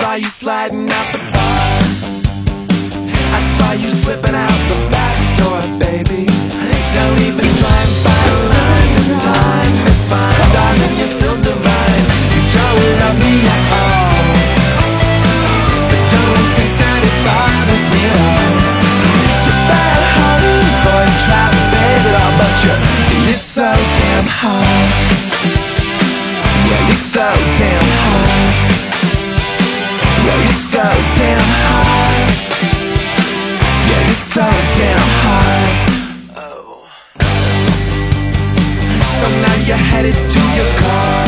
saw you sliding out the bar. I saw you slipping out the back door, baby. Don't even try and fight a line this time. It's fine, darling, you're still divine. You don't love me at all, but don't think that it bothers me at all. You're bad-hearted, boy, try to fade it all, but you're so damn hot. Yeah, you're so damn hot. Yeah, you're so damn hot. Yeah, you're so damn hot. Oh. So now you're headed to your car.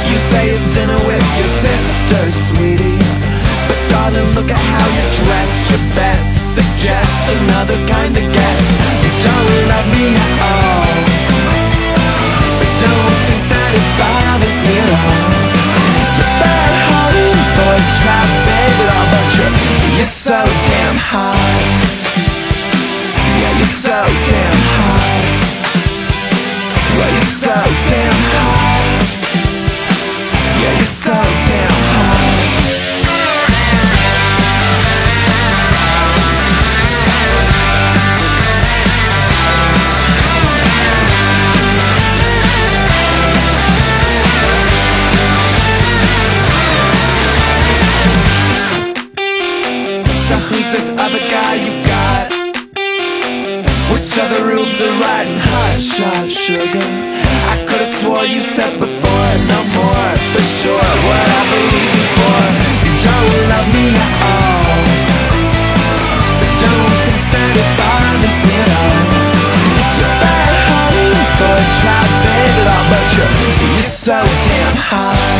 You say it's dinner with your sister, sweetie, but darling, look at how you're dressed. Your best suggests another kind of guest. You don't love me at all, but don't think that it bothers me at all. You're bad-hearted, boy, try to fade it all, but you're so damn hot. Yeah, you're so damn hot. Yeah, you're so damn hot. Yeah, you're so damn hot. So who's this other guy you got? Which other rubes are riding hot shot, sugar? I could've swore you said before, no more, for sure. Whatever leave you for, you don't love me at all, but don't think that it bothers me at all. You're bad-hearted, boy, try to fade it all, but you're so damn hot.